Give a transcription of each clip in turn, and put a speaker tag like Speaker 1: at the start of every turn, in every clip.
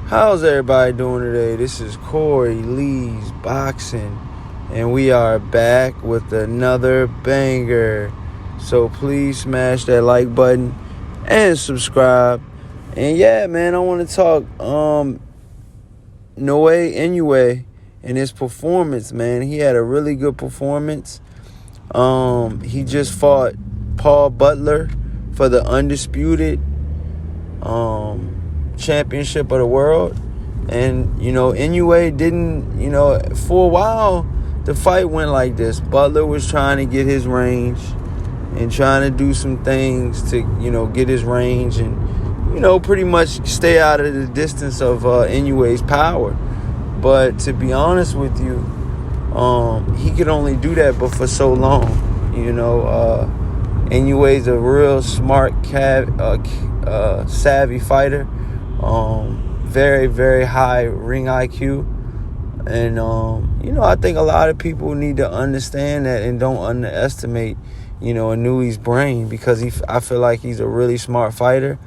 Speaker 1: How's everybody doing today? This is Corey Lee's Boxing, and we are back with another banger. So please smash that like button and subscribe. And yeah, man, I want to talk Naoyo Inoue and his performance, man. He had a really good performance. He just fought Paul Butler for the Undisputed championship of the world. And, Inoue didn't, for a while, the fight went like this. Butler was trying to get his range and trying to do some things to, get his range and, pretty much stay out of the distance of Inoue's power. But to be honest with you, he could only do that but for so long. Inoue's a real smart, savvy fighter. Very, very high ring IQ. And, I think a lot of people need to understand that and don't underestimate, Inoue's brain, because I feel like he's a really smart fighter.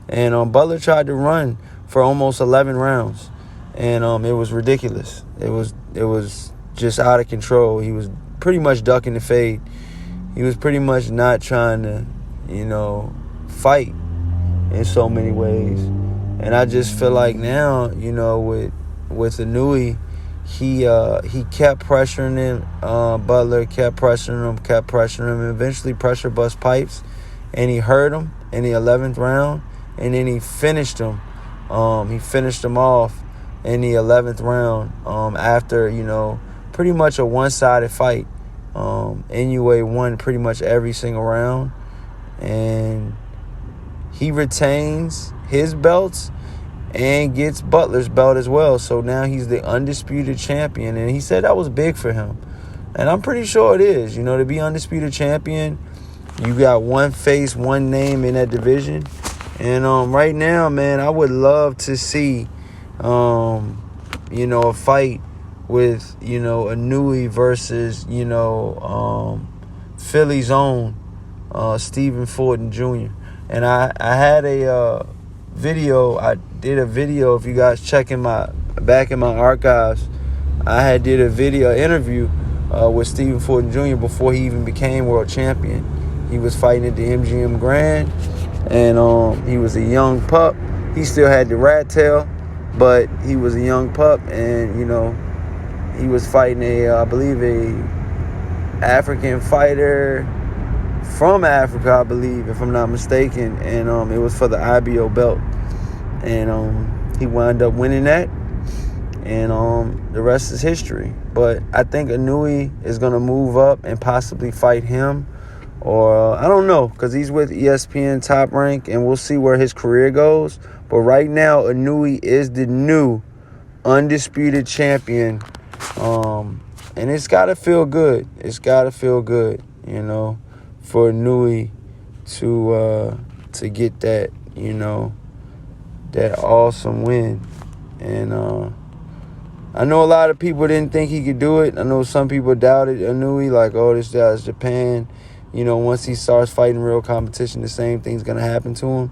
Speaker 1: And Butler tried to run for almost 11 rounds. And it was ridiculous. It was just out of control. He was pretty much ducking the fade. He was pretty much not trying to, fight in so many ways. And I just feel like now, with Inoue, he kept pressuring him. Butler kept pressuring him, and eventually pressure bust pipes, and he hurt him in the 11th round, and then he finished him. He finished him off in the 11th round after, pretty much a one-sided fight. Inoue won pretty much every single round, and he retains his belts and gets Butler's belt as well. So now he's the undisputed champion, and he said that was big for him. And I'm pretty sure it is. To be undisputed champion, you got one face, one name in that division. And right now, man, I would love to see, a fight with, Inoue versus, Philly's own Stephen Forden Jr. And I had a video. I did a video. If you guys check back in my archives, I did a video interview with Stephen Forden Jr. before he even became world champion. He was fighting at the MGM Grand, and he was a young pup. He still had the rat tail, but he was a young pup, and he was fighting I believe a African fighter from Africa, I believe, if I'm not mistaken, and it was for the IBO belt, and he wound up winning that, and the rest is history. But I think Inoue is going to move up and possibly fight him, or I don't know, because he's with ESPN Top Rank, and we'll see where his career goes. But right now, Inoue is the new undisputed champion, and it's got to feel good. It's got to feel good, for Inoue to get that, that awesome win. And I know a lot of people didn't think he could do it. I know some people doubted Inoue, like, oh, this guy's Japan. Once he starts fighting real competition, the same thing's going to happen to him.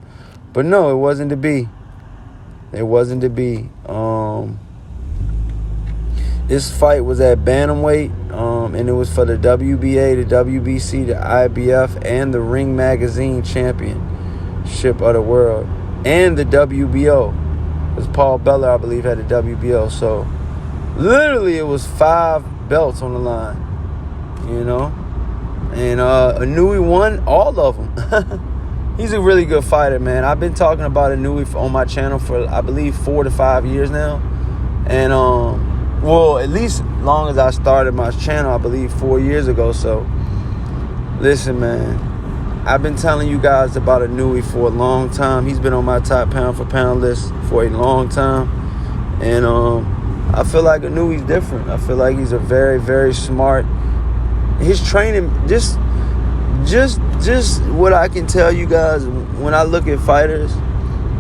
Speaker 1: But no, it wasn't to be. It wasn't to be. This fight was at bantamweight, and it was for the WBA, the WBC, the IBF, and the Ring Magazine Championship of the World, and the WBO. Because Paul Butler, I believe, had the WBO. So, literally, it was 5 belts on the line, And Inoue won all of them. He's a really good fighter, man. I've been talking about Inoue on my channel for, I believe, 4 to 5 years now. And, well, at least long as I started my channel, I believe 4 years ago. So, listen, man, I've been telling you guys about Inoue for a long time. He's been on my top pound-for-pound list for a long time. And I feel like Inoue's different. I feel like he's a very, very smart. His training, just what I can tell you guys, when I look at fighters,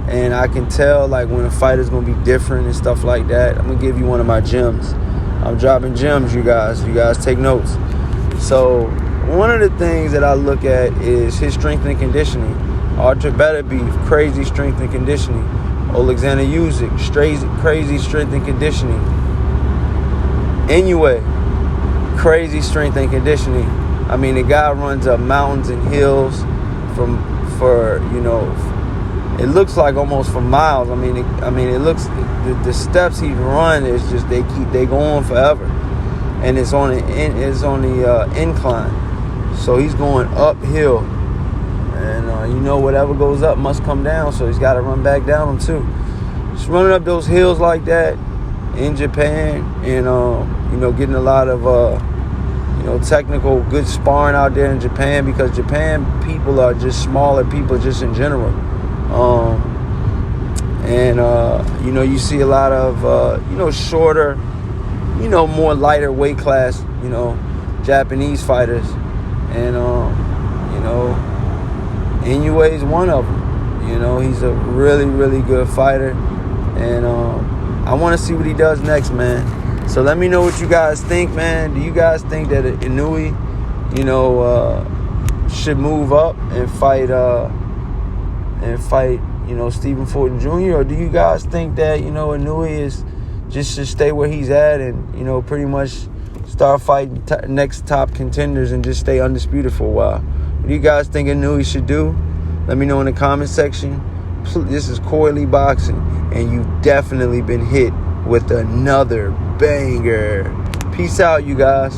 Speaker 1: and I can tell, like, when a fighter's going to be different and stuff like that. I'm going to give you one of my gems. I'm dropping gems, you guys. You guys take notes. So, one of the things that I look at is his strength and conditioning. Ultra better be crazy strength and conditioning. Alexander Usyk, crazy strength and conditioning. Inoue, crazy strength and conditioning. I mean, the guy runs up mountains and hills it looks like almost for miles. I mean, it looks, the steps he run is just, they go on forever, and it's on the incline, so he's going uphill, and whatever goes up must come down, so he's got to run back down them too. Just running up those hills like that in Japan, and getting a lot of technical, good sparring out there in Japan, because Japan people are just smaller people just in general. You see a lot of, shorter, more lighter weight class, Japanese fighters. And, Inoue is one of them. He's a really, really good fighter. And I want to see what he does next, man. So let me know what you guys think, man. Do you guys think that Inoue, should move up and fight, Stephen Fulton Jr.? Or do you guys think that, Inoue is just should stay where he's at and, pretty much start fighting next top contenders and just stay undisputed for a while? What do you guys think Inoue should do? Let me know in the comment section. This is Coily Boxing, and you've definitely been hit with another banger. Peace out, you guys.